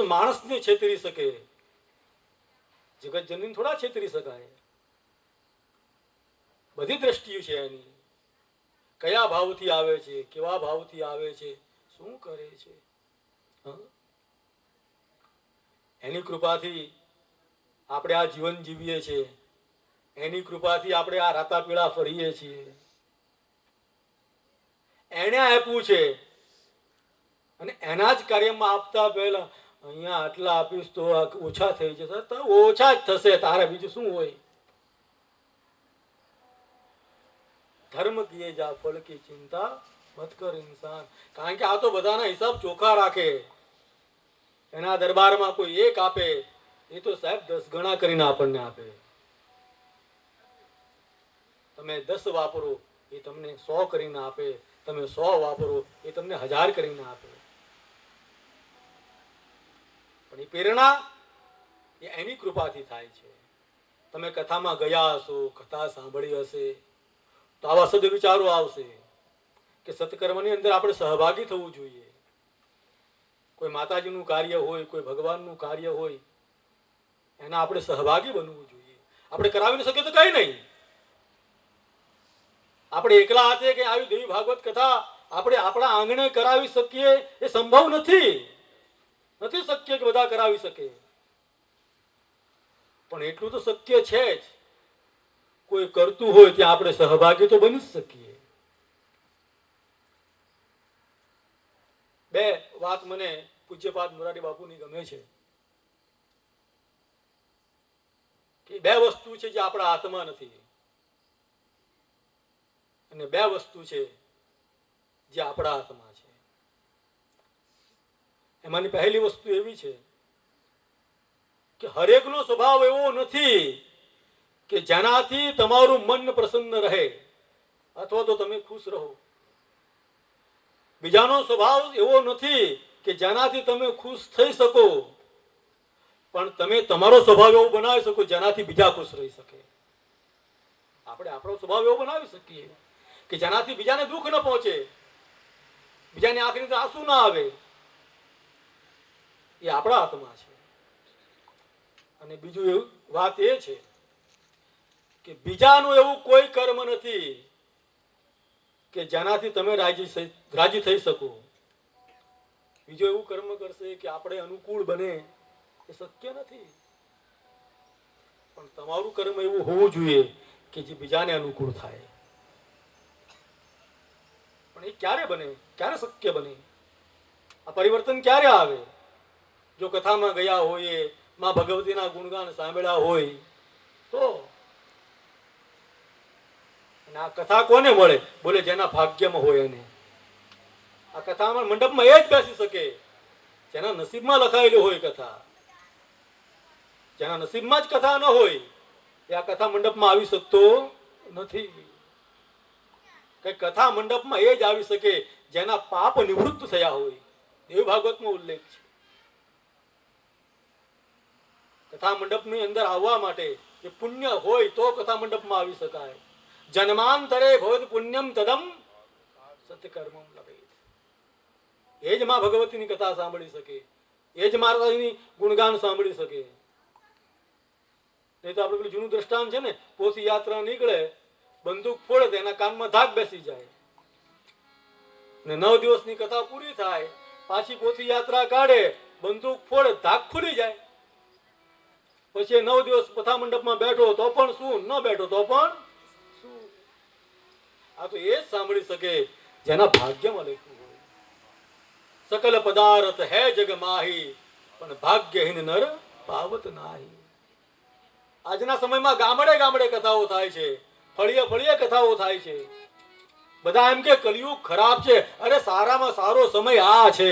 માણસને છેતરી શકે, જગત જનની થોડા છેતરી શકાય. બધી દ્રષ્ટિઓ છે એની. કયા ભાવથી આવે છે, કેવા ભાવથી આવે છે, શું કરે છે. એની કૃપાથી આપણે આ જીવન જીવીએ છીએ. એની કૃપાથી આપણે આ રાતા પીળા ફરીએ છીએ. એને આપ્યું છે અને એના જ કાર્યમાં આપતા પહેલા અહીંયા આટલા આપીશ તો ઓછા થઈ જશે, તો ઓછા જ થશે. તારે બીજું શું હોય? ધર્મ કિએ જા ફળ કી ચિંતા મત કર ઇન્સાન. કારણ કે આ તો બધાના હિસાબ ચોખ્ખા રાખે. એના દરબારમાં કોઈ એક આપે એ તો સાહેબ 10 ગણા કરીને આપણને આપે. તમે 10 વાપરો એ તમને 100 કરીને આપે. તમે 100 વાપરો એ તમને 1000 કરીને આપે. પણ એ પ્રેરણા એ એની કૃપાથી થાય છે. તમે કથામાં ગયા હશો, કથા સાંભળી હશે, તો આવા સદવિચારો આવશે કે સત્કર્મની અંદર આપણે સહભાગી થવું જોઈએ. કોઈ માતાજીનું કાર્ય હોય, કોઈ ભગવાનનું કાર્ય હોય, એના આપણે સહભાગી બનવું જોઈએ. આપણે કરાવી ન શકીએ તો કઈ નહીં. આપણે એકલા હાથે કે આવી દેવી ભાગવત કથા આપણે આપણા આંગણે કરાવી શકીએ એ સંભવ નથી. નથી શક્ય કે બધા કરાવી શકે. પણ એટલું તો શક્ય છે જ, કોઈ કરતું હોય ત્યાં આપણે સહભાગી તો બની જ શકીએ. બે વાત મને પૂજ્યપાદ મોરારી બાપુની ગમે છે કે બે વસ્તુ છે જે આપણા હાથમાં નથી અને બે વસ્તુ છે જે આપણા હાથમાં છે. એમાંની પહેલી વસ્તુ એવી છે કે હરેકનો સ્વભાવ એવો નથી કે જેનાથી તમારું મન પ્રસન્ન રહે અથવા તો તમે ખુશ રહો. બીજાનો સ્વભાવ એવો નથી કે જેનાથી તમે ખુશ થઈ શકો, પણ તમે તમારો સ્વભાવ એવો બનાવી શકો જેનાથી બીજા ખુશ રહી શકે. આપણે આપણો સ્વભાવ એવો બનાવી શકીએ કે જેનાથી બીજાને દુઃખ ન પહોંચે, બીજાની આંખની અંદર આંસુ ના આવે. એ આપણા હાથમાં છે. અને બીજું એવું વાત એ છે કે બીજાનું એવું કોઈ કર્મ નથી કે જેનાથી તમે રાજી થઈ શકો. બીજું એવું કર્મ કરશે કે આપણે અનુકૂળ બને એ શક્ય નથી. પણ તમારું કર્મ એવું હોવું જોઈએ કે જે બીજાને અનુકૂળ થાય. પણ એ ક્યારે બને, ક્યારે શક્ય બને? આ પરિવર્તન ક્યારે આવે? જો કથામાં ગયા હોઈએ, માં ભગવતીના ગુણગાન સાંભળ્યા હોય તો. અને આ કથા કોને મળે? બોલે જેના ભાગ્યમાં હોય એને. આ કથામાં મંડપમાં એ જ બેસી શકે જેના નસીબમાં લખાયેલી હોય કથા. જેના નસીબમાં જ કથા ન હોય એ આ કથા મંડપમાં આવી શકતો નથી. કે કથા મંડપમાં એ જ આવી શકે જેના પાપ નિવૃત્ત થયા હોય. દેવ ભાગવતમાં ઉલ્લેખ છે. કથા મંડપની અંદર આવવા માટે એ પુણ્ય હોય તો કથા મંડપમાં આવી શકાય. જન્માંતરે ભવત પુણ્યમ તદમ સત્કર્મમ લભેત. એ જ માં ભગવતીની કથા સાંભળી શકે, એ જ માતાજીની ગુણગાન સાંભળી શકે. નહીં તો આપણે પેલું જૂનું દ્રષ્ટાંત છે ને, પોથી યાત્રા નીકળે, બંદૂક ફોડે એના કાનમાં ધાક બેસી જાય ને 9 દિવસની કથા પૂરી થાય, પાછી પોથી યાત્રા કાઢે, બંદૂક ફોડે, ધાક ખુલી જાય. પછી 9 દિવસ કથા મંડપમાં બેઠો તો પણ શું, ન બેઠો તો પણ શું. આ તો એ જ સાંભળી શકે જેના ભાગ્યમાં લખ્યું હોય. સકલ પદાર્થ હે જગ માહી પણ ભાગ્યહીન નર પાવત નાહી. આજના સમયમાં ગામડે ગામડે કથાઓ થાય છે, ફળીએ ફળીએ કથાઓ થાય છે. બધા એમ કે કલિયુગ ખરાબ છે. અરે સારામાં સારો સમય આ છે.